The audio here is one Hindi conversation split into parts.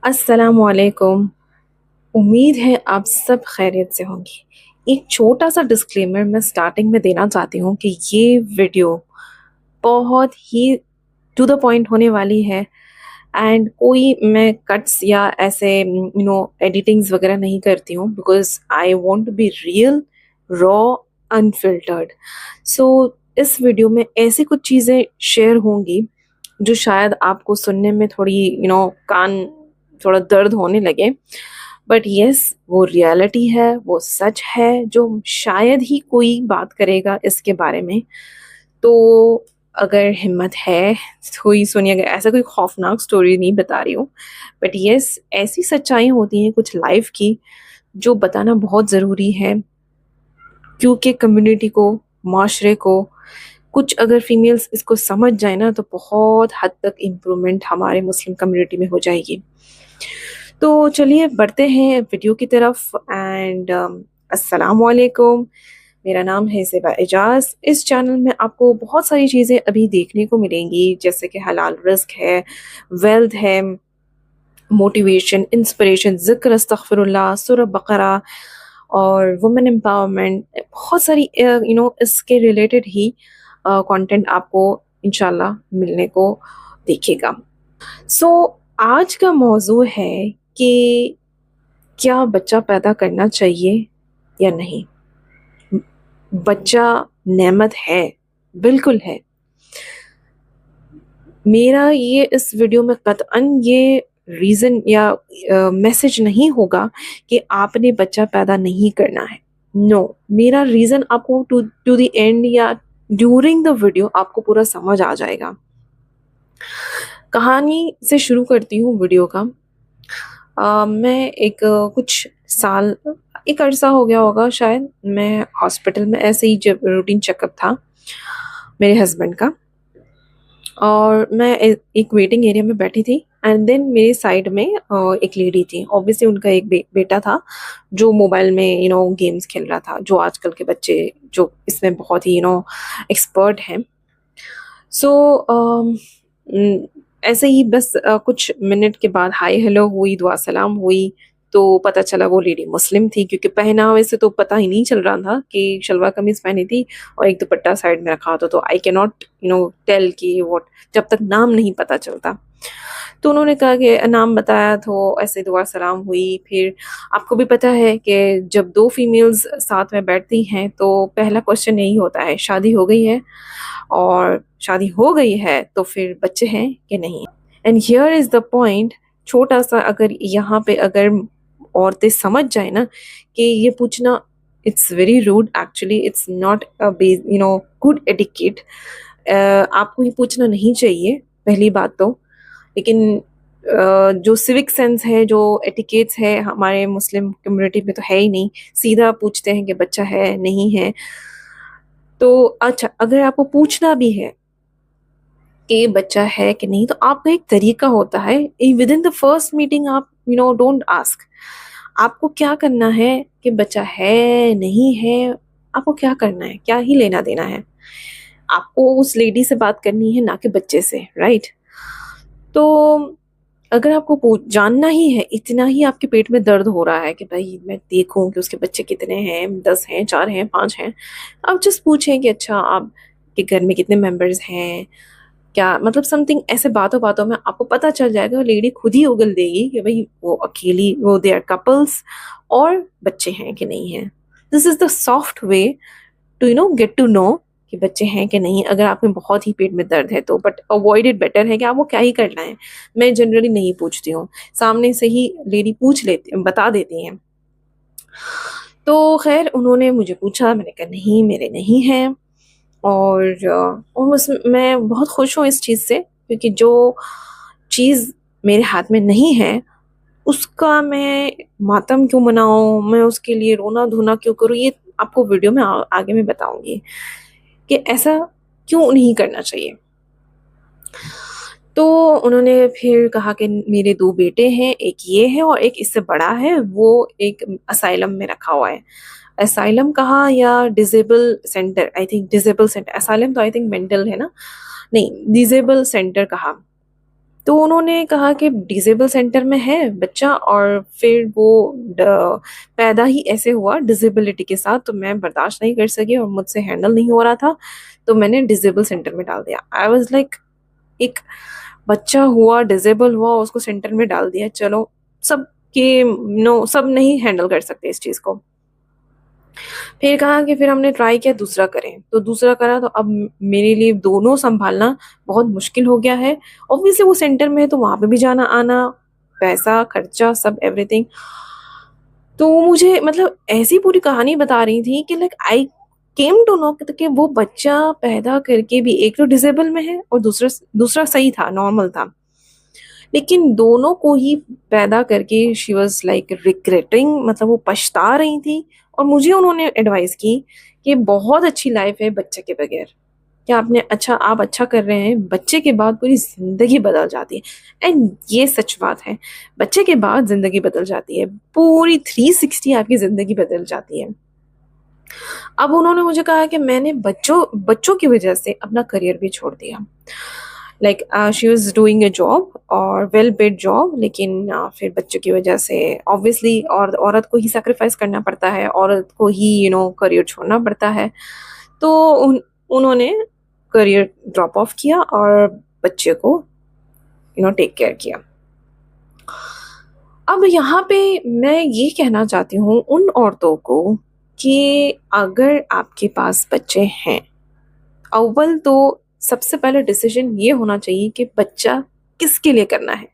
अस्सलामुअलैकुम। उम्मीद है आप सब खैरियत से होंगी। एक छोटा सा डिस्क्लेमर मैं स्टार्टिंग में देना चाहती हूँ कि ये वीडियो बहुत ही टू द पॉइंट होने वाली है एंड कोई मैं कट्स या ऐसे एडिटिंग्स वगैरह नहीं करती हूँ because I want to be real, raw, unfiltered. So इस वीडियो में ऐसी कुछ चीज़ें शेयर होंगी जो शायद आपको सुनने में थोड़ी कान थोड़ा दर्द होने लगे। बट यस, वो रियलिटी है, वो सच है जो शायद ही कोई बात करेगा इसके बारे में। तो अगर हिम्मत है तो ही सुनिएगा। ऐसा कोई खौफनाक स्टोरी नहीं बता रही हूँ, बट यस, ऐसी सच्चाई होती हैं कुछ लाइफ की जो बताना बहुत ज़रूरी है, क्योंकि कम्युनिटी को, माशरे को, कुछ अगर फीमेल्स इसको समझ जाए ना तो बहुत हद तक इम्प्रूवमेंट हमारे मुस्लिम कम्युनिटी में हो जाएगी। तो चलिए बढ़ते हैं वीडियो की तरफ एंड अस्सलाम वालेकुम। मेरा नाम है ज़ेबा एजाज। इस चैनल में आपको बहुत सारी चीज़ें अभी देखने को मिलेंगी, जैसे कि हलाल रिस्क है, वेल्थ है, मोटिवेशन, इंस्पिरेशन, ज़िक्र, अस्तगफिरुल्लाह, सूरह बकरा और वुमेन एम्पावरमेंट, बहुत सारी इसके रिलेटेड ही कंटेंट आपको इंशाल्लाह मिलने को देखेगा। सो आज का मौजू है कि क्या बच्चा पैदा करना चाहिए या नहीं। बच्चा नेमत है, बिल्कुल है। मेरा ये इस वीडियो में कतअन ये रीज़न या मैसेज नहीं होगा कि आपने बच्चा पैदा नहीं करना है। नो, मेरा रीज़न आपको टू टू द एंड या ड्यूरिंग द वीडियो आपको पूरा समझ आ जाएगा। कहानी से शुरू करती हूँ वीडियो का। मैं कुछ साल, एक अरसा हो गया होगा शायद, मैं हॉस्पिटल में ऐसे ही जब रूटीन चेकअप था मेरे हस्बैंड का, और मैं एक वेटिंग एरिया में बैठी थी एंड देन मेरे साइड में एक लेडी थी। ऑब्वियसली उनका एक बेटा था जो मोबाइल में गेम्स खेल रहा था, जो आजकल के बच्चे जो इसमें बहुत ही एक्सपर्ट हैं। सो ऐसे ही बस कुछ मिनट के बाद हाय हेलो हुई, दुआ सलाम हुई, तो पता चला वो लेडी मुस्लिम थी, क्योंकि पहनावे से तो पता ही नहीं चल रहा था कि शलवार कमीज पहनी थी और एक दुपट्टा साइड में रखा होता। तो आई कैन नॉट टेल कि व्हाट, जब तक नाम नहीं पता चलता। तो उन्होंने कहा कि नाम बताया, तो ऐसे दुआ सलाम हुई। फिर आपको भी पता है कि जब दो फीमेल्स साथ में बैठती हैं तो पहला क्वेश्चन यही होता है, शादी हो गई है? और शादी हो गई है तो फिर बच्चे हैं कि नहीं। And here is the point, छोटा सा, अगर यहाँ पे अगर औरतें समझ जाए ना कि ये पूछना, it's very rude, actually it's not a good etiquette. आपको ये पूछना नहीं चाहिए, पहली बात तो। लेकिन जो सिविक सेंस है, जो एटिकेट्स है हमारे मुस्लिम कम्युनिटी में, तो है ही नहीं। सीधा पूछते हैं कि बच्चा है नहीं है। तो अच्छा, अगर आपको पूछना भी है कि बच्चा है कि नहीं, तो आपका एक तरीका होता है। With in the first meeting आप डोंट आस्क। आपको क्या करना है कि बच्चा है नहीं है, आपको क्या करना है, क्या ही लेना देना है। आपको उस लेडी से बात करनी है, ना कि बच्चे से, राइट। तो अगर आपको जानना ही है, इतना ही आपके पेट में दर्द हो रहा है कि भाई मैं देखूं कि उसके बच्चे कितने हैं, 10 हैं, 4 हैं, 5 हैं, आप जस्ट पूछें कि अच्छा आपके घर में कितने मेंबर्स हैं, क्या मतलब समथिंग ऐसे। बातों बातों में आपको पता चल जाएगा, लेडी खुद ही उगल देगी कि भाई वो अकेली, वो दे आर कपल्स, और बच्चे हैं कि नहीं है। This is the soft way to get to know कि बच्चे हैं कि नहीं, अगर आप में बहुत ही पेट में दर्द है तो। बट अवॉइड इट, बेटर है कि आपको क्या ही करना है। मैं जनरली नहीं पूछती हूँ, सामने से ही लेडी पूछ लेती, बता देती हैं। तो खैर उन्होंने मुझे पूछा, मैंने कहा नहीं, मेरे नहीं है। और मैं बहुत खुश हूँ इस चीज़ से, क्योंकि जो चीज़ मेरे हाथ में नहीं है उसका मैं मातम क्यों मनाऊं, मैं उसके लिए रोना धोना क्यों करूं। ये आपको वीडियो में आगे मैं बताऊंगी कि ऐसा क्यों नहीं करना चाहिए। तो उन्होंने फिर कहा कि मेरे 2 बेटे हैं, एक ये है और एक इससे बड़ा है, वो एक असाइलम में रखा हुआ है। असाइलम कहा या disable centre, I think disable centre. Asylum तो आई थिंक मेंटल है ना, नहीं, डिजेबल सेंटर कहा। तो उन्होंने कहा कि डिसेबल सेंटर में है बच्चा, और फिर वो पैदा ही ऐसे हुआ डिसेबिलिटी के साथ, तो मैं बर्दाश्त नहीं कर सकी और मुझसे हैंडल नहीं हो रहा था, तो मैंने डिसेबल सेंटर में डाल दिया। आई वाज लाइक, एक बच्चा हुआ, डिसेबल हुआ, उसको सेंटर में डाल दिया, चलो सब के नो, सब नहीं हैंडल कर सकते इस चीज को। फिर कहा कि फिर हमने ट्राई किया दूसरा करें, तो दूसरा करा, तो अब मेरे लिए दोनों संभालना बहुत मुश्किल हो गया है। ऑब्वियसली वो सेंटर में है तो वहां पे भी जाना आना, पैसा खर्चा सब एवरीथिंग। तो मुझे मतलब ऐसी पूरी कहानी बता रही थी कि like I came to know कि वो बच्चा पैदा करके भी एक तो डिसेबल में है और दूसरा दूसरा सही था, नॉर्मल था, लेकिन दोनों को ही पैदा करके शी वॉज लाइक रिग्रेटिंग, मतलब वो पछता रही थी। और मुझे उन्होंने एडवाइस की कि बहुत अच्छी लाइफ है बच्चे के बगैर, क्या आपने अच्छा, आप अच्छा कर रहे हैं, बच्चे के बाद पूरी जिंदगी बदल जाती है। एंड ये सच बात है, बच्चे के बाद जिंदगी बदल जाती है, पूरी 360 आपकी जिंदगी बदल जाती है। अब उन्होंने मुझे कहा कि मैंने बच्चों बच्चों की वजह से अपना करियर भी छोड़ दिया। Like she was doing a job और वेल पेड जॉब, लेकिन फिर बच्चों की वजह से ऑब्वियसली और औरत को ही सेक्रीफाइस करना पड़ता है, औरत को ही करियर छोड़ना पड़ता है। तो उन्होंने करियर ड्रॉप ऑफ किया और बच्चे को टेक केयर किया। अब यहाँ पे मैं ये कहना चाहती हूँ उन औरतों को कि अगर आपके पास बच्चे हैं, अव्वल तो सबसे पहले डिसीजन ये होना चाहिए कि बच्चा किसके लिए करना है।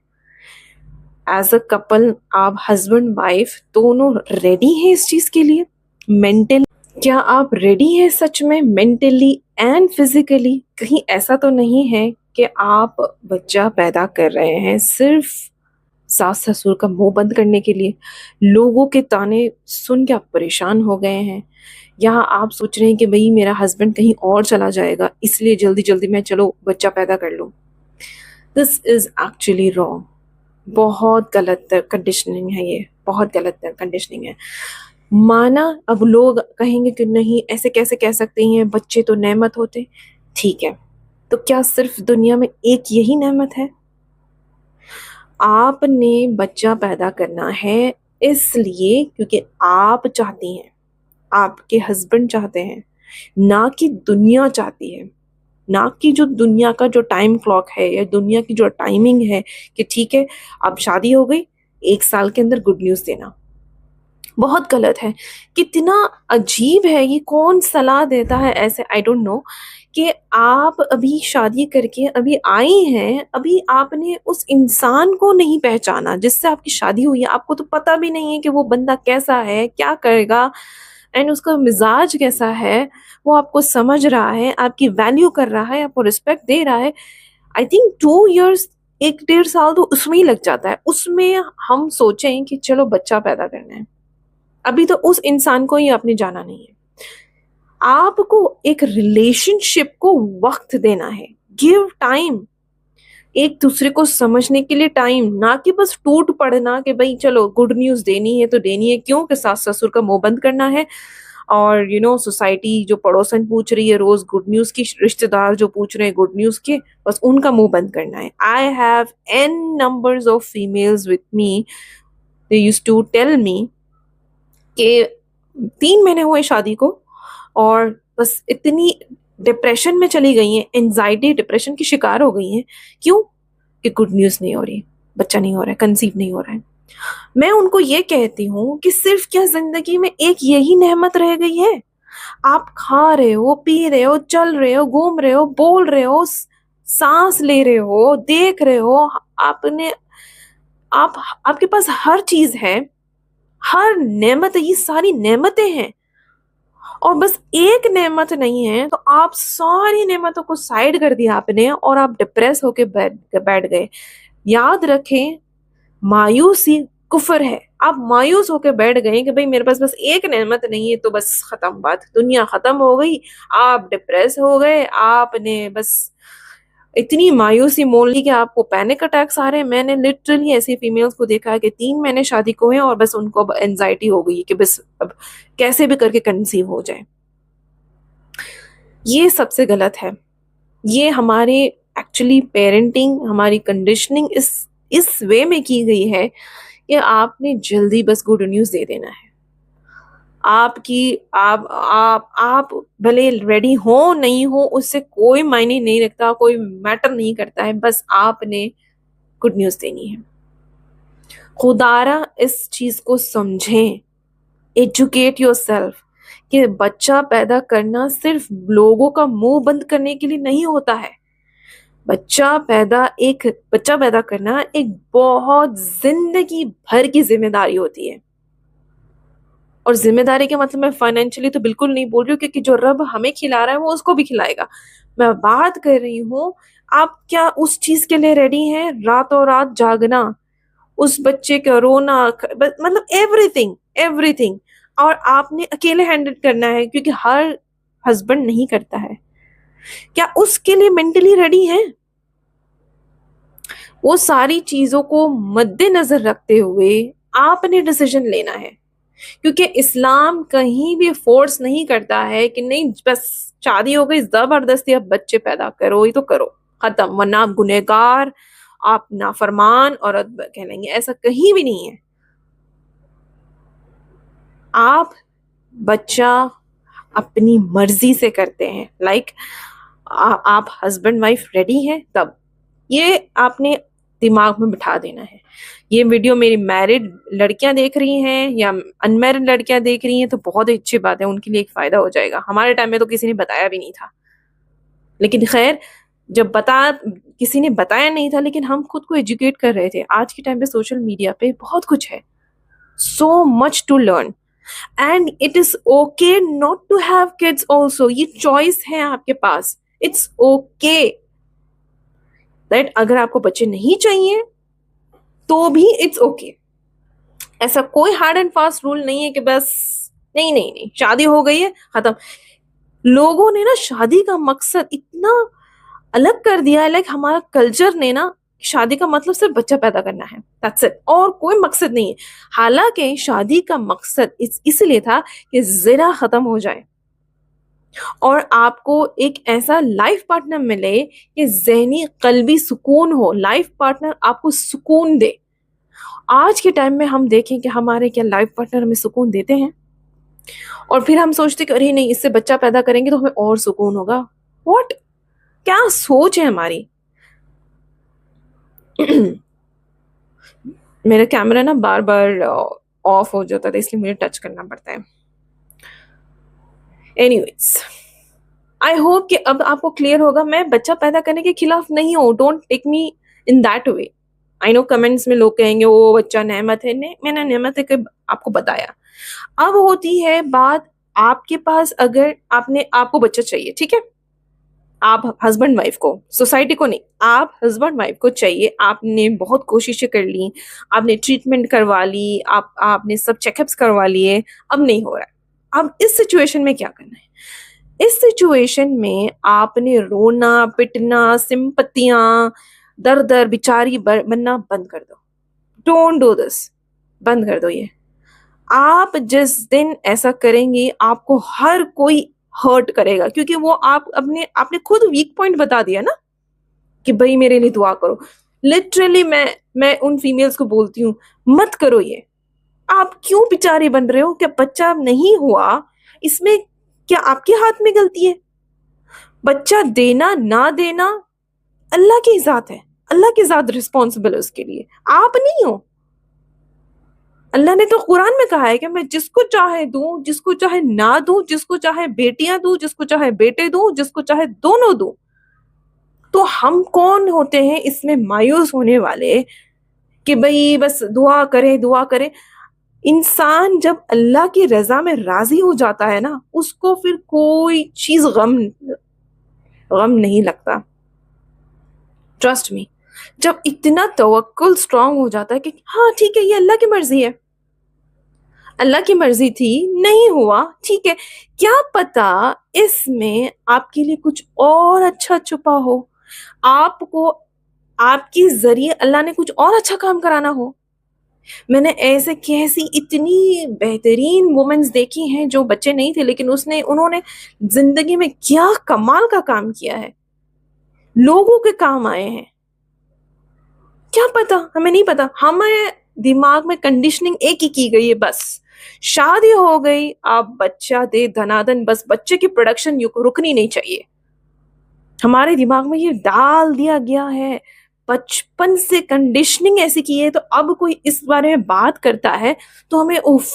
एज अ कपल आप हस्बैंड वाइफ दोनों रेडी हैं इस चीज के लिए? मेंटल, क्या आप रेडी हैं सच में, मेंटली एंड फिजिकली? कहीं ऐसा तो नहीं है कि आप बच्चा पैदा कर रहे हैं सिर्फ सास ससुर का मुंह बंद करने के लिए, लोगों के ताने सुन के आप परेशान हो गए हैं, या आप सोच रहे हैं कि भाई मेरा हस्बैंड कहीं और चला जाएगा इसलिए जल्दी जल्दी मैं चलो बच्चा पैदा कर लूं? This is actually wrong. बहुत गलत कंडीशनिंग है ये, बहुत गलत कंडीशनिंग है। माना अब लोग कहेंगे कि नहीं ऐसे कैसे कह सकते हैं, बच्चे तो नेमत होते। ठीक है, तो क्या सिर्फ दुनिया में एक यही नेमत है? आपने बच्चा पैदा करना है इसलिए क्योंकि आप चाहती हैं, आपके हस्बैंड चाहते हैं, ना कि दुनिया चाहती है। ना कि जो दुनिया का जो टाइम क्लॉक है या दुनिया की जो टाइमिंग है कि ठीक है अब शादी हो गई, 1 साल के अंदर गुड न्यूज देना। बहुत गलत है, कितना अजीब है ये, कौन सलाह देता है ऐसे, आई डोंट नो। कि आप अभी शादी करके अभी आई हैं, अभी आपने उस इंसान को नहीं पहचाना जिससे आपकी शादी हुई है, आपको तो पता भी नहीं है कि वो बंदा कैसा है, क्या करेगा, एंड उसका मिजाज कैसा है, वो आपको समझ रहा है, आपकी वैल्यू कर रहा है, आपको रिस्पेक्ट दे रहा है। आई थिंक 2 इयर्स, 1 1.5 साल तो उसमें ही लग जाता है, उसमें हम सोचें कि चलो बच्चा पैदा करना है। अभी तो उस इंसान को ही आपने जाना नहीं है। आपको एक रिलेशनशिप को वक्त देना है, गिव टाइम, एक दूसरे को समझने के लिए टाइम, ना कि बस टूट पड़ना कि भाई चलो गुड न्यूज देनी है तो देनी है, क्यों कि सास ससुर का मुंह बंद करना है। और सोसाइटी जो पड़ोसन पूछ रही है रोज गुड न्यूज की, रिश्तेदार जो पूछ रहे हैं गुड न्यूज के, बस उनका मुंह बंद करना है। I have an numbers of females with me, they used to tell me कि 3 महीने हुए शादी को और बस इतनी डिप्रेशन में चली गई हैं, एंजाइटी डिप्रेशन की शिकार हो गई हैं। क्यों? कि गुड न्यूज नहीं हो रही, बच्चा नहीं हो रहा है, कंसीव नहीं हो रहा है। मैं उनको ये कहती हूँ कि सिर्फ क्या जिंदगी में एक यही नेमत रह गई है? आप खा रहे हो, पी रहे हो, चल रहे हो, घूम रहे हो, बोल रहे हो, सांस ले रहे हो, देख रहे हो, आपने आप आपके पास हर चीज है, हर नेमत, ये सारी नेमतें हैं, और बस एक नेमत नहीं है तो आप सारी नेमतों को साइड कर दिया आपने और आप डिप्रेस होके बैठ गए। याद रखें, मायूसी कुफर है। आप मायूस होके बैठ गए कि भाई मेरे पास बस एक नेमत नहीं है तो बस खत्म, बात दुनिया खत्म हो गई। आप डिप्रेस हो गए, आपने बस इतनी मायूसी मोल ली कि आपको पैनिक अटैक्स आ रहे हैं। मैंने लिटरली ऐसी फीमेल्स को देखा है कि 3 महीने शादी को है और बस उनको अब एंजाइटी हो गई कि बस अब कैसे भी करके कंसीव हो जाए। ये सबसे गलत है। ये हमारे एक्चुअली पेरेंटिंग, हमारी कंडीशनिंग इस वे में की गई है कि आपने जल्दी बस गुड न्यूज़ दे देना है। आपकी आप भले रेडी हो नहीं हो उससे कोई मायने नहीं रखता, कोई मैटर नहीं करता है, बस आपने गुड न्यूज़ देनी है। खुदारा इस चीज़ को समझें, एजुकेट योरसेल्फ कि बच्चा पैदा करना सिर्फ लोगों का मुंह बंद करने के लिए नहीं होता है। बच्चा पैदा करना एक बहुत जिंदगी भर की जिम्मेदारी होती है। और जिम्मेदारी के मतलब मैं फाइनेंशियली तो बिल्कुल नहीं बोल रही हूँ, क्योंकि जो रब हमें खिला रहा है वो उसको भी खिलाएगा। मैं बात कर रही हूँ, आप क्या उस चीज के लिए रेडी हैं? रातों रात जागना, उस बच्चे का रोना, मतलब एवरीथिंग एवरीथिंग, और आपने अकेले हैंडल करना है, क्योंकि हर हस्बैंड नहीं करता है। क्या उसके लिए मेंटली रेडी है? वो सारी चीजों को मद्देनजर रखते हुए आपने डिसीजन लेना है, क्योंकि इस्लाम कहीं भी फोर्स नहीं करता है कि नहीं बस शादी हो गई जबरदस्ती अब बच्चे पैदा करो ही तो करो, खत्म, वरना आप गुनहगार, आप नाफरमान औरत कहलाएंगे। ऐसा कहीं भी नहीं है। आप बच्चा अपनी मर्जी से करते हैं, लाइक आप हस्बैंड वाइफ रेडी हैं तब, ये आपने दिमाग में बिठा देना है। ये वीडियो मेरी मैरिड लड़कियां देख रही हैं या अनमैरिड लड़कियां देख रही हैं तो बहुत ही अच्छी बात है, उनके लिए एक फायदा हो जाएगा। हमारे टाइम में तो किसी ने बताया भी नहीं था, लेकिन खैर जब किसी ने बताया नहीं था, लेकिन हम खुद को एजुकेट कर रहे थे। आज के टाइम पे सोशल मीडिया पे बहुत कुछ है, so much to learn, and it is okay not to have kids also. ये चॉइस है आपके पास, इट्स ओके दैट अगर आपको बच्चे नहीं चाहिए तो भी इट्स ओके। ऐसा कोई हार्ड एंड फास्ट रूल नहीं है कि बस नहीं नहीं नहीं शादी हो गई है खत्म। लोगों ने ना शादी का मकसद इतना अलग कर दिया है, लाइक हमारा कल्चर ने ना शादी का मतलब सिर्फ बच्चा पैदा करना है, दैट्स इट, और कोई मकसद नहीं है। हालांकि शादी का मकसद इसलिए था कि जिना खत्म हो जाए और आपको एक ऐसा लाइफ पार्टनर मिले कि जहनी कल्बी सुकून हो, लाइफ पार्टनर आपको सुकून दे। आज के टाइम में हम देखें कि हमारे क्या लाइफ पार्टनर हमें सुकून देते हैं, और फिर हम सोचते कि अरे नहीं इससे बच्चा पैदा करेंगे तो हमें और सुकून होगा। व्हाट, क्या सोच है हमारी। मेरा कैमरा ना बार बार ऑफ हो जाता था, इसलिए मुझे टच करना पड़ता है। एनीवेज, आई होप कि अब आपको क्लियर होगा। मैं बच्चा पैदा करने के खिलाफ नहीं हूँ, don't take me in that way. I know comments में लोग कहेंगे वो बच्चा नेमत है, नहीं मैंने नेमत है कि आपको बताया। अब होती है बात आपके पास, अगर आपको बच्चा चाहिए, ठीक है, आप हस्बैंड वाइफ को, सोसाइटी को नहीं, आप हस्बैंड वाइफ को चाहिए, आपने बहुत कोशिशें कर ली, आपने ट्रीटमेंट करवा ली, आपने सब चेकअप्स करवा लिए, अब नहीं हो रहा है। अब इस सिचुएशन में क्या करना है? इस सिचुएशन में आपने रोना पिटना, सिंपतियां, दर दर बिचारी बनना बंद कर दो। डोंट डू दिस, बंद कर दो ये। आप जिस दिन ऐसा करेंगे आपको हर कोई हर्ट करेगा, क्योंकि वो आपने खुद वीक पॉइंट बता दिया ना कि भाई मेरे लिए दुआ करो। लिटरली मैं उन फीमेल्स को बोलती हूँ मत करो ये। आप क्यों बेचारे बन रहे हो? क्या बच्चा नहीं हुआ इसमें क्या आपके हाथ में गलती है? बच्चा देना ना देना अल्लाह की जात है, अल्लाह की जात रिस्पॉन्सिबल है उसके लिए, आप नहीं हो। अल्लाह ने तो कुरान में कहा है कि मैं जिसको चाहे दूं, जिसको चाहे ना दूं, जिसको चाहे बेटियां दूं, जिसको चाहे बेटे दूं, जिसको चाहे दोनों दूं। तो हम कौन होते हैं इसमें मायूस होने वाले कि भाई बस दुआ करे दुआ करे। इंसान जब अल्लाह की रजा में राजी हो जाता है ना, उसको फिर कोई चीज गम नहीं लगता। ट्रस्ट मी, जब इतना तवक्कुल स्ट्रांग हो जाता है कि हाँ ठीक है ये अल्लाह की मर्जी है, अल्लाह की मर्जी थी, नहीं हुआ ठीक है, क्या पता इसमें आपके लिए कुछ और अच्छा छुपा हो, आपको आपके जरिए अल्लाह ने कुछ और अच्छा काम कराना हो। मैंने ऐसे कैसी इतनी बेहतरीन वुमेन्स देखी हैं जो बच्चे नहीं थे, लेकिन उन्होंने जिंदगी में क्या कमाल का काम किया है। लोगों के काम आए हैं। क्या पता, हमें नहीं पता। हमारे दिमाग में कंडीशनिंग एक ही की गई है, बस शादी हो गई, आप बच्चा दे धनादन, बस बच्चे की प्रोडक्शन रुकनी नहीं चाहिए। हमारे दिमाग में ये डाल दिया गया है, बचपन से कंडीशनिंग ऐसी की है। तो अब कोई इस बारे में बात करता है तो हमें उफ,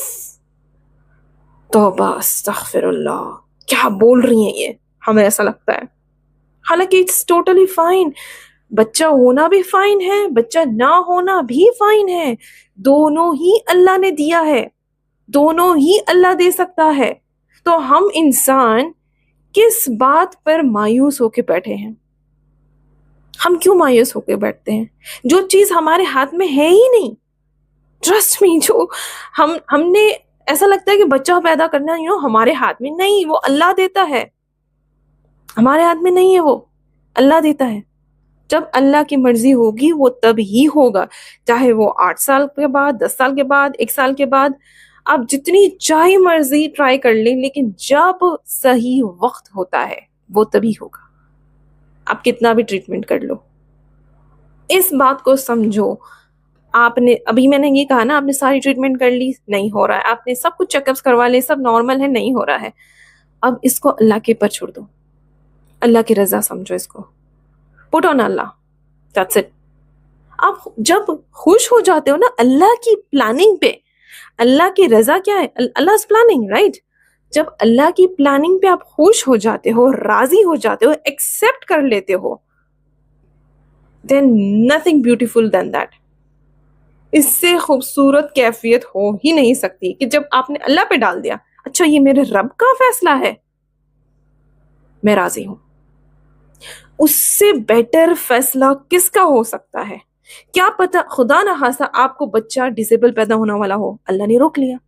तौबा अस्तगफिरुल्लाह, क्या बोल रही हैं ये, हमें ऐसा लगता है। हालांकि इट्स टोटली फाइन, बच्चा होना भी फाइन है, बच्चा ना होना भी फाइन है। दोनों ही अल्लाह ने दिया है, दोनों ही अल्लाह दे सकता है। तो हम इंसान किस बात पर मायूस होके बैठे हैं? हम क्यों मायूस होके बैठते हैं जो चीज हमारे हाथ में है ही नहीं? ट्रस्ट मी, जो हमने ऐसा लगता है कि बच्चा पैदा करना हमारे हाथ में नहीं, वो अल्लाह देता है। हमारे हाथ में नहीं है, वो अल्लाह देता है। जब अल्लाह की मर्जी होगी वो तब ही होगा, चाहे वो 8 साल के बाद, 10 साल के बाद, 1 साल के बाद। आप जितनी चाहे मर्जी ट्राई कर लें, लेकिन जब सही वक्त होता है वो तभी होगा। आप कितना भी ट्रीटमेंट कर लो, इस बात को समझो। आपने अभी, मैंने ये कहा ना, आपने सारी ट्रीटमेंट कर ली, नहीं हो रहा है, आपने सब कुछ चेकअप्स करवा लिए, सब नॉर्मल है, नहीं हो रहा है, अब इसको अल्लाह के ऊपर छोड़ दो, अल्लाह की रजा समझो इसको, put on Allah, that's it. आप जब खुश हो जाते हो ना अल्लाह की प्लानिंग पे, अल्लाह की रजा क्या है? अल्लाह प्लानिंग, राइट? जब अल्लाह की प्लानिंग पे आप खुश हो जाते हो, राजी हो जाते हो, एक्सेप्ट कर लेते हो, then nothing beautiful then that. इससे खूबसूरत कैफियत हो ही नहीं सकती कि जब आपने अल्लाह पे डाल दिया, अच्छा ये मेरे रब का फैसला है, मैं राजी हूं। उससे बेटर फैसला किसका हो सकता है? क्या पता खुदा ना खासा आपको बच्चा डिसेबल पैदा होने वाला हो, अल्लाह ने रोक लिया।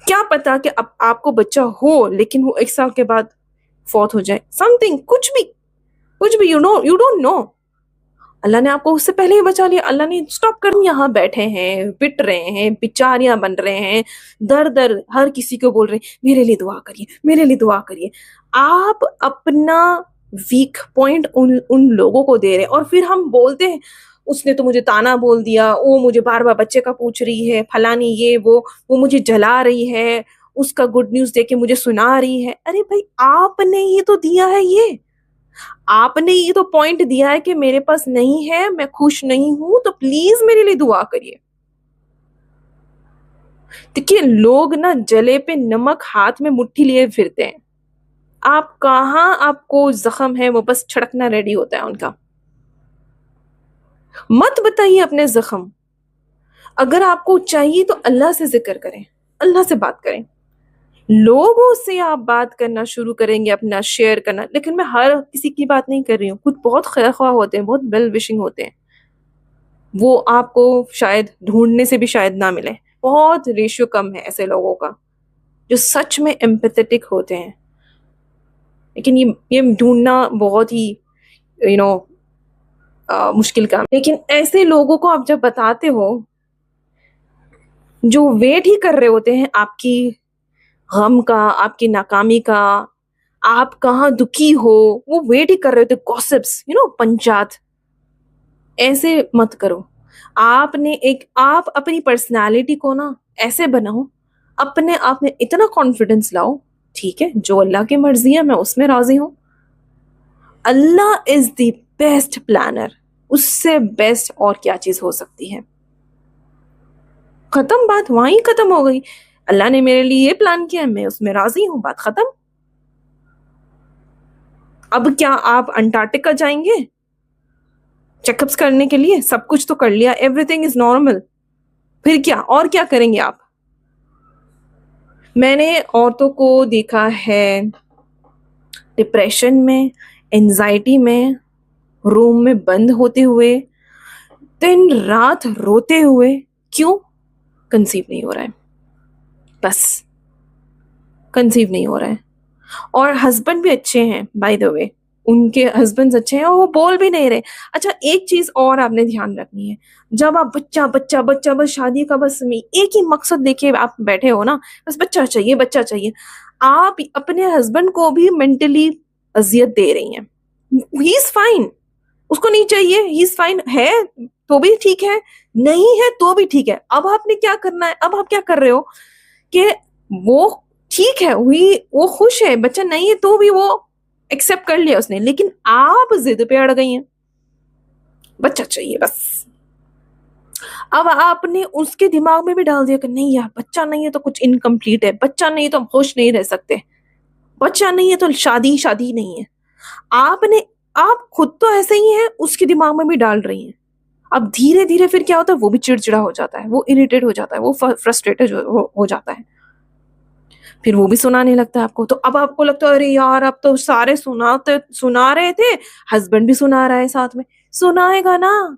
क्या पता कि अब आपको बच्चा हो लेकिन वो 1 साल के बाद फौत हो जाए, समथिंग, कुछ भी, यू डोंट नो। अल्लाह ने आपको उससे पहले ही बचा लिया, अल्लाह ने स्टॉप कर। यहाँ बैठे हैं, पिट रहे हैं, बेचारियां बन रहे हैं, दर दर हर किसी को बोल रहे हैं मेरे लिए दुआ करिए, मेरे लिए दुआ करिए। आप अपना वीक पॉइंट उन लोगों को दे रहे हैं, और फिर हम बोलते हैं उसने तो मुझे ताना बोल दिया, वो मुझे बार बार बच्चे का पूछ रही है, फलानी ये वो मुझे जला रही है, उसका गुड न्यूज देके मुझे सुना रही है। अरे भाई, आपने ही तो दिया है ये, आपने ये तो पॉइंट दिया है कि मेरे पास नहीं है, मैं खुश नहीं हूं, तो प्लीज मेरे लिए दुआ करिए। देखिए, लोग ना जले पे नमक हाथ में मुट्ठी लिए फिरते हैं। आप कहाँ, आपको जख्म है वो बस छड़कना रेडी होता है उनका। मत बताइए अपने जख्म, अगर आपको चाहिए तो अल्लाह से जिक्र करें, अल्लाह से बात करें। लोगों से आप बात करना शुरू करेंगे, अपना शेयर करना, लेकिन मैं हर किसी की बात नहीं कर रही हूँ। कुछ बहुत खैरख्वाह होते हैं, बहुत वेल विशिंग होते हैं, वो आपको शायद ढूंढने से भी शायद ना मिले। बहुत रेशियो कम है ऐसे लोगों का जो सच में एम्पैथेटिक होते हैं, लेकिन ये ढूंढना बहुत ही यू नो मुश्किल काम। लेकिन ऐसे लोगों को आप जब बताते हो, जो वेट ही कर रहे होते हैं आपकी गम का, आपकी नाकामी का, आप कहाँ दुखी हो, वो वेट ही कर रहे होते, गॉसिप्स, पंचायत। ऐसे मत करो। आप अपनी पर्सनालिटी को ना ऐसे बनाओ, अपने आप में इतना कॉन्फिडेंस लाओ, ठीक है, जो अल्लाह की मर्जी है मैं उसमें राजी हूं। अल्लाह इज द बेस्ट प्लानर, उससे बेस्ट और क्या चीज हो सकती है? खत्म, बात वहीं खत्म हो गई। अल्लाह ने मेरे लिए ये प्लान किया, मैं उसमें राजी हूं, बात खत्म। अब क्या आप अंटार्कटिका जाएंगे चेकअप्स करने के लिए? सब कुछ तो कर लिया, एवरीथिंग इज नॉर्मल, फिर क्या, और क्या करेंगे आप? मैंने औरतों को देखा है डिप्रेशन में, एंजाइटी में, रूम में बंद होते हुए, दिन रात रोते हुए। क्यों? कंसीव नहीं हो रहा है, बस कंसीव नहीं हो रहा है। और हस्बैंड भी अच्छे हैं, बाय द वे, उनके हस्बैंड्स अच्छे हैं और वो बोल भी नहीं रहे। अच्छा, एक चीज और आपने ध्यान रखनी है, जब आप बच्चा बच्चा बच्चा, बस शादी का बस एक ही मकसद देखे आप बैठे हो ना, बस बच्चा चाहिए, बच्चा चाहिए, आप अपने हस्बैंड को भी मेंटली अजियत दे रही हैं। ही इज फाइन, उसको नहीं चाहिए, ही इज फाइन है तो भी ठीक है, नहीं है तो भी ठीक है। अब आपने क्या करना है, अब आप क्या कर रहे हो कि वो ठीक है, वो खुश है, बच्चा नहीं है तो भी वो एक्सेप्ट कर लिया उसने, लेकिन आप जिद पे अड़ गई हैं, बच्चा चाहिए बस। अब आपने उसके दिमाग में भी डाल दिया कि नहीं यार, बच्चा नहीं है तो कुछ इनकम्प्लीट है, बच्चा नहीं है तो हम खुश नहीं रह सकते, बच्चा नहीं है तो शादी शादी नहीं है। आपने आप खुद तो ऐसे ही हैं, उसके दिमाग में भी डाल रही हैं। अब धीरे धीरे फिर क्या होता है, वो भी चिड़चिड़ा हो जाता है, वो इरिटेट हो जाता है, वो फ्रस्ट्रेटेड हो जाता है, फिर वो भी सुनाने लगता है आपको। तो अब आपको लगता है अरे यार, अब तो सारे सुना रहे थे, हस्बैंड भी सुना रहा है साथ में, सुनाएगा ना,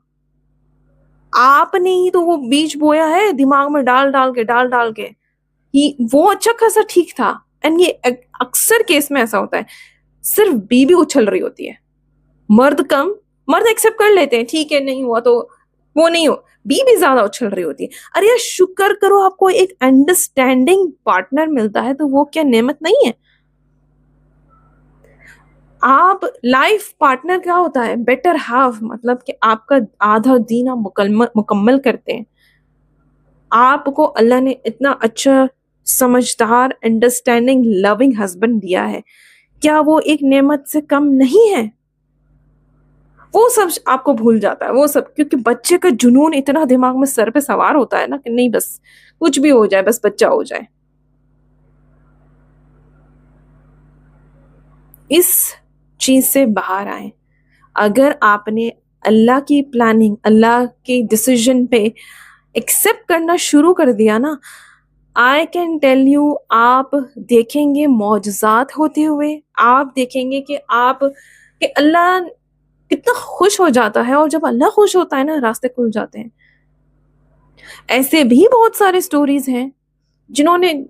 आपने ही तो वो बीज बोया है दिमाग में डाल डाल के ही, वो अच्छा खासा ठीक था। एंड ये अक्सर केस में ऐसा होता है, सिर्फ बीबी उछल रही होती है, मर्द कम, मर्द एक्सेप्ट कर लेते हैं, ठीक है नहीं हुआ तो वो नहीं हो, बीबी ज्यादा उछल रही होती है। अरे यार शुक्र करो, आपको एक अंडरस्टैंडिंग पार्टनर मिलता है तो वो क्या नेमत नहीं है। आप लाइफ पार्टनर क्या होता है, बेटर हाफ, मतलब कि आपका आधा दीन आप मुकम्मल करते हैं। आपको अल्लाह ने इतना अच्छा समझदार अंडरस्टैंडिंग लविंग हस्बैंड दिया है, क्या वो एक नेमत से कम नहीं है। वो सब आपको भूल जाता है, वो सब, क्योंकि बच्चे का जुनून इतना दिमाग में सर पे सवार होता है ना कि नहीं बस कुछ भी हो जाए, बस बच्चा हो जाए। इस चीज से बाहर आए। अगर आपने अल्लाह की प्लानिंग, अल्लाह के डिसीजन पे एक्सेप्ट करना शुरू कर दिया ना, आई कैन टेल यू, आप देखेंगे मौजज़ात होते हुए, आप देखेंगे कि अल्लाह कितना खुश हो जाता है, और जब अल्लाह खुश होता है ना, रास्ते खुल जाते हैं। ऐसे भी बहुत सारे स्टोरीज हैं जिन्होंने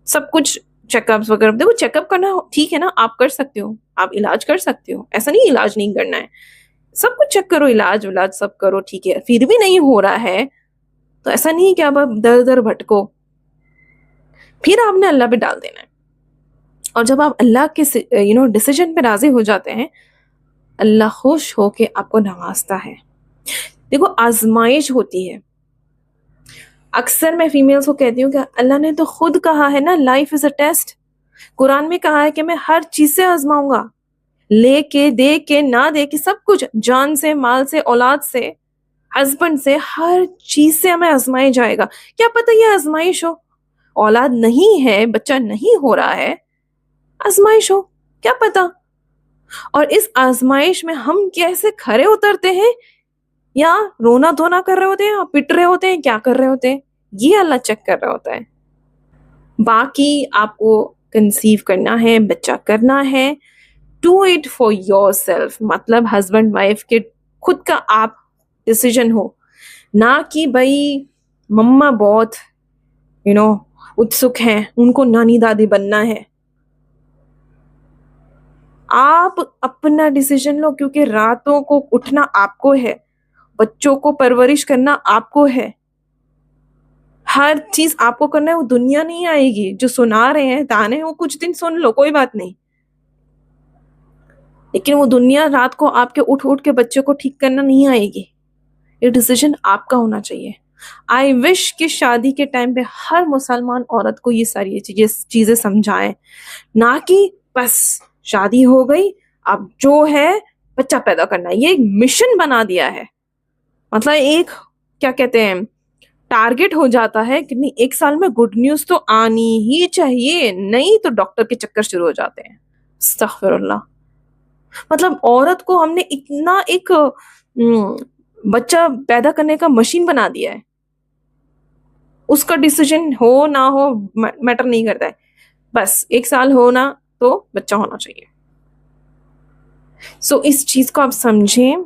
सब कुछ चेकअप्स वगैरह, देखो चेकअप करना ठीक है ना, आप कर सकते हो, आप इलाज कर सकते हो, ऐसा नहीं इलाज नहीं करना है, सब कुछ चेक करो, इलाज विलाज सब करो, ठीक है, फिर भी नहीं हो रहा है तो ऐसा नहीं कि आप दर दर भटको, फिर आपने अल्लाह पे डाल देना है। और जब आप अल्लाह के डिसीजन पे राजी हो जाते हैं, अल्लाह खुश होके आपको नवाजता है। देखो आजमाइश होती है, अक्सर मैं फीमेल्स को कहती हूँ कि अल्लाह ने तो खुद कहा है ना, लाइफ इज अ टेस्ट। कुरान में कहा है कि मैं हर चीज से आजमाऊंगा, लेके दे के ना दे के, सब कुछ, जान से, माल से, औलाद से, हस्बैंड से, हर चीज से हमें आजमाया जाएगा। क्या पता ये आजमाइश हो, औलाद नहीं है, बच्चा नहीं हो रहा है, आजमाइश हो, क्या पता। और इस आजमाइश में हम कैसे खरे उतरते हैं, या रोना धोना कर रहे होते हैं, या पिट रहे होते हैं, क्या कर रहे होते हैं, ये अल्लाह चेक कर रहा होता है। बाकी आपको कंसीव करना है, बच्चा करना है, do it for your self, मतलब हस्बैंड वाइफ के खुद का आप डिसीजन हो, ना कि भाई मम्मा बहुत उत्सुक हैं, उनको नानी दादी बनना है। आप अपना डिसीजन लो, क्योंकि रातों को उठना आपको है, बच्चों को परवरिश करना आपको है, हर चीज आपको करना है। वो दुनिया नहीं आएगी, जो सुना रहे हैं ताने वो कुछ दिन सुन लो, कोई बात नहीं, लेकिन वो दुनिया रात को आपके उठ उठ के बच्चे को ठीक करना नहीं आएगी। ये डिसीजन आपका होना चाहिए। आई विश कि शादी के टाइम पे हर मुसलमान औरत को ये सारी चीजें समझाएं, ना कि बस शादी हो गई अब जो है बच्चा पैदा करना है, ये एक मिशन बना दिया है, मतलब एक क्या कहते हैं टारगेट हो जाता है कि नहीं, एक साल में गुड न्यूज तो आनी ही चाहिए, नहीं तो डॉक्टर के चक्कर शुरू हो जाते हैं। अस्तगफिरुल्लाह। मतलब औरत को हमने इतना एक बच्चा पैदा करने का मशीन बना दिया है, उसका डिसीजन हो ना हो मैटर नहीं करता है, बस एक साल होना तो बच्चा होना चाहिए। सो इस चीज को आप समझें,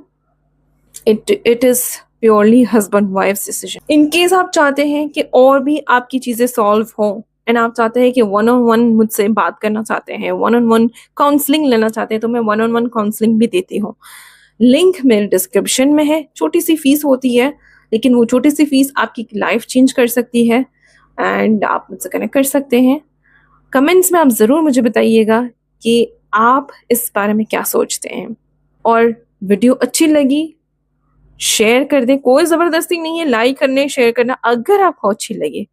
it is purely husband wife decision. In case आप चाहते हैं कि और भी आपकी चीजें सॉल्व हो, एंड आप चाहते हैं कि वन ऑन वन मुझसे बात करना चाहते हैं, वन ऑन वन काउंसलिंग लेना चाहते हैं, तो मैं वन ऑन वन काउंसलिंग भी देती हूँ। लिंक मेरे डिस्क्रिप्शन में है। छोटी सी फीस होती है, लेकिन वो छोटी सी फीस आपकी लाइफ चेंज कर सकती है, एंड आप मुझसे कनेक्ट कर सकते हैं। कमेंट्स में आप ज़रूर मुझे बताइएगा कि आप इस बारे में क्या सोचते हैं। और वीडियो अच्छी लगी शेयर कर दें, कोई ज़बरदस्ती नहीं है लाइक करने शेयर करना, अगर आपको अच्छी लगे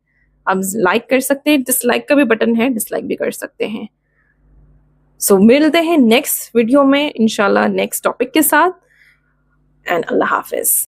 आप लाइक कर सकते हैं, डिसलाइक का भी बटन है, डिसलाइक भी कर सकते हैं। सो मिलते हैं नेक्स्ट वीडियो में इंशाल्लाह नेक्स्ट टॉपिक के साथ, एंड अल्लाह हाफिज।